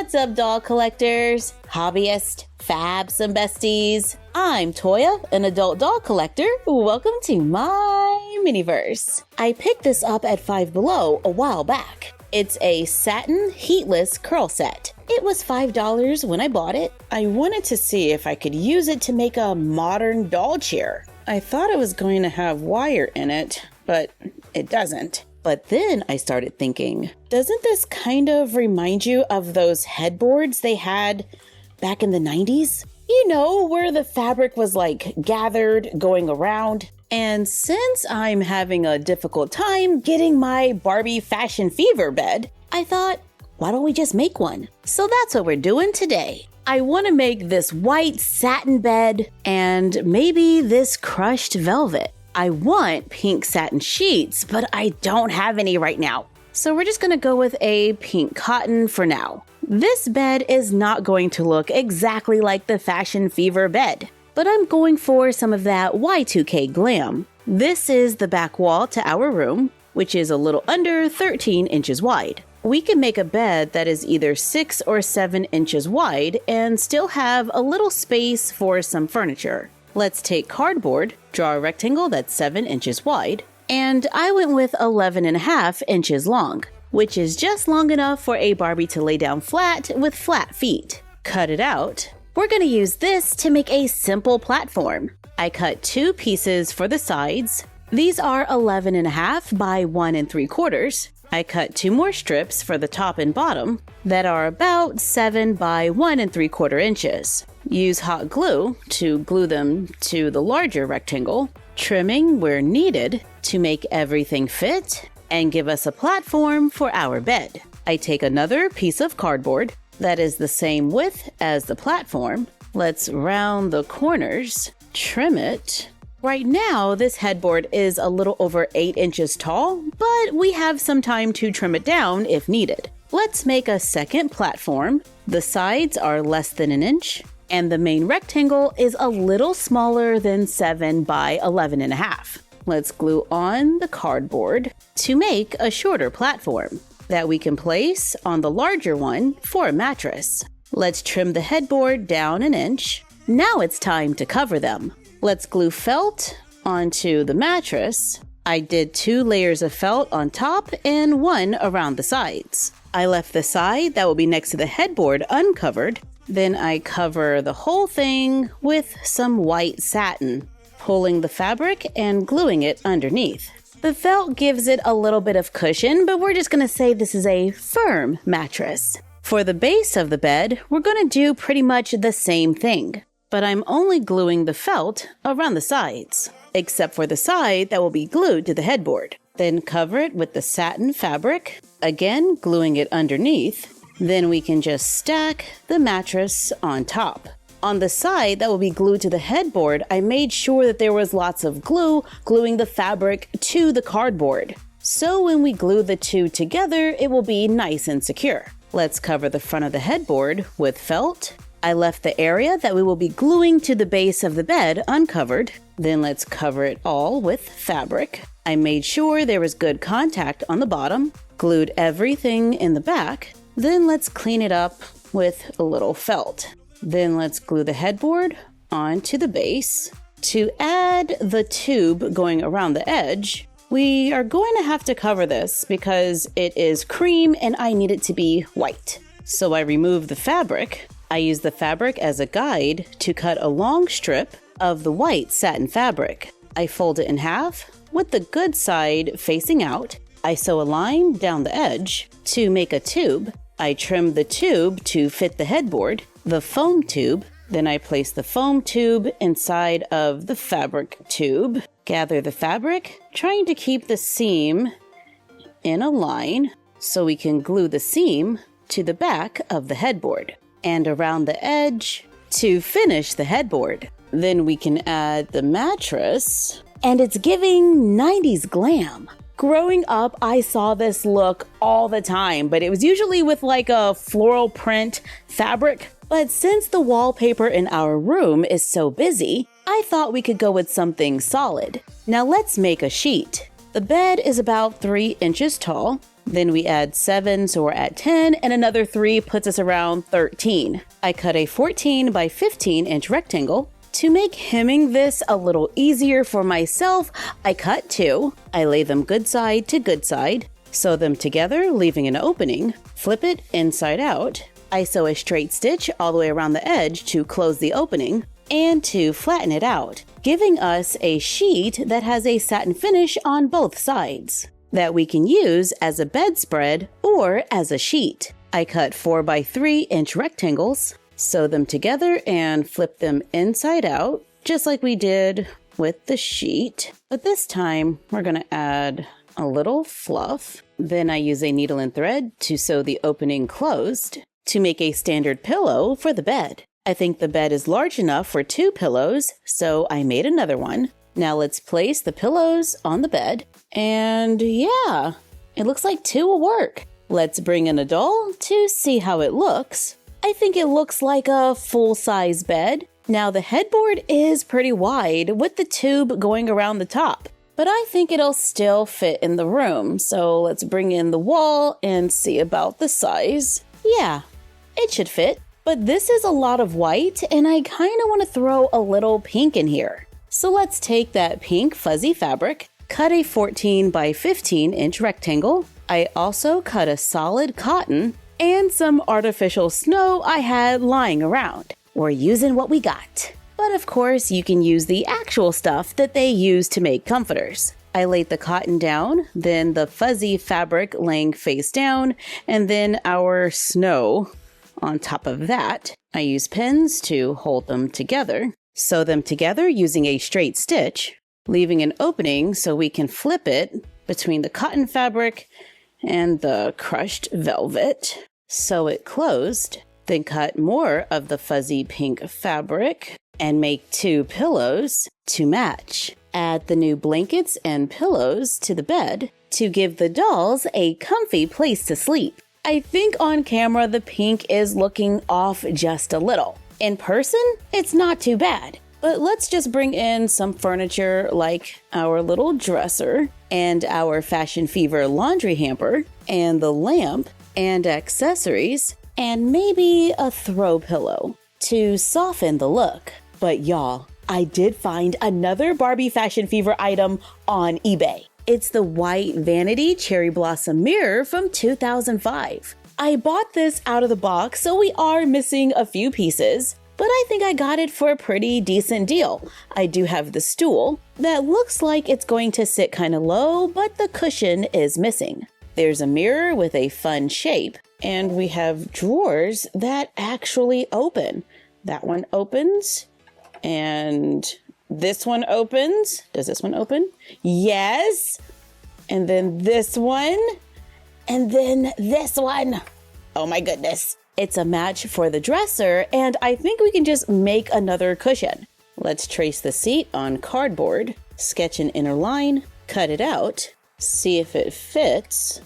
What's up, doll collectors, hobbyists, fabs, and besties? I'm Toya, an adult doll collector. Welcome to my miniverse. I picked this up at Five Below a while back. It's a satin heatless curl set. It was $5 when I bought it. I wanted to see if I could use it to make a modern doll chair. I thought it was going to have wire in it, but it doesn't. But then I started thinking, doesn't this kind of remind you of those headboards they had back in the 90s? You know, where the fabric was like gathered, going around. And since I'm having a difficult time getting my Barbie Fashion Fever Bed, I thought, why don't we just make one? So that's what we're doing today. I want to make this white satin bed and maybe this crushed velvet. I want pink satin sheets, but I don't have any right now. So we're just going to go with a pink cotton for now. This bed is not going to look exactly like the Fashion Fever bed, but I'm going for some of that Y2K glam. This is the back wall to our room, which is a little under 13 inches wide. We can make a bed that is either 6 or 7 inches wide and still have a little space for some furniture. Let's take cardboard, draw a rectangle that's 7 inches wide, and I went with 11.5 inches long, which is just long enough for a Barbie to lay down flat with flat feet. Cut it out. We're going to use this to make a simple platform. I cut 2 pieces for the sides. These are 11.5 by 1 3/4. I cut 2 more strips for the top and bottom that are about 7 by 1 3/4 inches. Use hot glue to glue them to the larger rectangle, trimming where needed to make everything fit and give us a platform for our bed. I take another piece of cardboard that is the same width as the platform. Let's round the corners, trim it. Right now, this headboard is a little over 8 inches tall, but we have some time to trim it down if needed. Let's make a second platform. The sides are less than an inch, and the main rectangle is a little smaller than 7 by 11.5. Let's glue on the cardboard to make a shorter platform that we can place on the larger one for a mattress. Let's trim the headboard down an inch. Now it's time to cover them. Let's glue felt onto the mattress. I did 2 layers of felt on top and 1 around the sides. I left the side that will be next to the headboard uncovered. Then I cover the whole thing with some white satin, pulling the fabric and gluing it underneath. The felt gives it a little bit of cushion, but we're just going to say this is a firm mattress. For the base of the bed, we're going to do pretty much the same thing, but I'm only gluing the felt around the sides, except for the side that will be glued to the headboard. Then cover it with the satin fabric, again gluing it underneath. Then we can just stack the mattress on top. On the side that will be glued to the headboard, I made sure that there was lots of glue gluing the fabric to the cardboard. So when we glue the two together, it will be nice and secure. Let's cover the front of the headboard with felt. I left the area that we will be gluing to the base of the bed uncovered. Then let's cover it all with fabric. I made sure there was good contact on the bottom, glued everything in the back. Then let's clean it up with a little felt. Then let's glue the headboard onto the base. To add the tube going around the edge, we are going to have to cover this because it is cream and I need it to be white. So I remove the fabric. I use the fabric as a guide to cut a long strip of the white satin fabric. I fold it in half with the good side facing out. I sew a line down the edge to make a tube. I trim the tube to fit the headboard, the foam tube. Then I place the foam tube inside of the fabric tube. Gather the fabric, trying to keep the seam in a line so we can glue the seam to the back of the headboard and around the edge to finish the headboard. Then we can add the mattress, and it's giving 90s glam. Growing up, I saw this look all the time, but it was usually with like a floral print fabric. But since the wallpaper in our room is so busy, I thought we could go with something solid. Now let's make a sheet. The bed is about 3 inches tall. Then we add 7, so we're at 10, and another 3 puts us around 13. I cut a 14 by 15 inch rectangle. To make hemming this a little easier for myself, I cut 2. I lay them good side to good side, sew them together, leaving an opening, flip it inside out. I sew a straight stitch all the way around the edge to close the opening and to flatten it out, giving us a sheet that has a satin finish on both sides that we can use as a bedspread or as a sheet. I cut 4 by 3 inch rectangles, sew them together and flip them inside out, just like we did with the sheet. But this time we're going to add a little fluff. Then I use a needle and thread to sew the opening closed to make a standard pillow for the bed. I think the bed is large enough for 2 pillows, so I made another one. Now let's place the pillows on the bed. And yeah, it looks like 2 will work. Let's bring in a doll to see how it looks. I think it looks like a full-size bed. Now the headboard is pretty wide with the tube going around the top, but I think it'll still fit in the room. So let's bring in the wall and see about the size. Yeah, it should fit, but this is a lot of white and I kind of want to throw a little pink in here. So let's take that pink fuzzy fabric, cut a 14 by 15 inch rectangle. I also cut a solid cotton and some artificial snow I had lying around. We're using what we got. But of course, you can use the actual stuff that they use to make comforters. I laid the cotton down, then the fuzzy fabric laying face down, and then our snow on top of that. I use pins to hold them together. Sew them together using a straight stitch, leaving an opening so we can flip it between the cotton fabric and the crushed velvet. Sew it closed, then cut more of the fuzzy pink fabric and make 2 pillows to match. Add the new blankets and pillows to the bed to give the dolls a comfy place to sleep. I think on camera the pink is looking off just a little. In person, it's not too bad. But let's just bring in some furniture like our little dresser and our Fashion Fever laundry hamper and the lamp and accessories and maybe a throw pillow to soften the look. But y'all, I did find another Barbie Fashion Fever item on eBay. It's the white vanity cherry blossom mirror from 2005. I bought this out of the box, so we are missing a few pieces, but I think I got it for a pretty decent deal. I do have the stool that looks like it's going to sit kind of low, but the cushion is missing. There's a mirror with a fun shape, and we have drawers that actually open. That one opens, and this one opens. Does this one open? Yes. And then this one, and then this one. Oh my goodness. It's a match for the dresser, and I think we can just make another cushion. Let's trace the seat on cardboard, sketch an inner line, cut it out, see if it fits.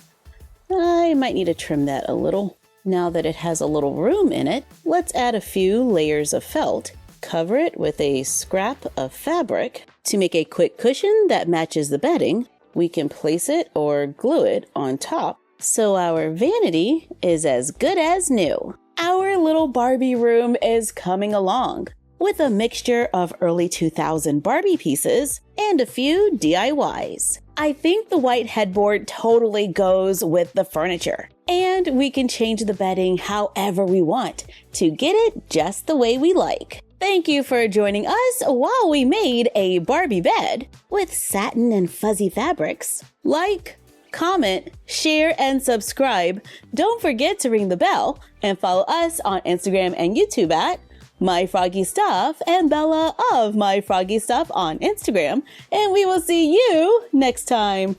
I might need to trim that a little. Now that it has a little room in it, let's add a few layers of felt, cover it with a scrap of fabric to make a quick cushion that matches the bedding. We can place it or glue it on top, so our vanity is as good as new. Our little Barbie room is coming along with a mixture of early 2000 Barbie pieces and a few DIYs. I think the white headboard totally goes with the furniture, and we can change the bedding however we want to get it just the way we like. Thank you for joining us while we made a Barbie bed with satin and fuzzy fabrics. Like, comment, share, and subscribe. Don't forget to ring the bell and follow us on Instagram and YouTube at MyFroggyStuff and Bella of MyFroggyStuff on Instagram. And we will see you next time.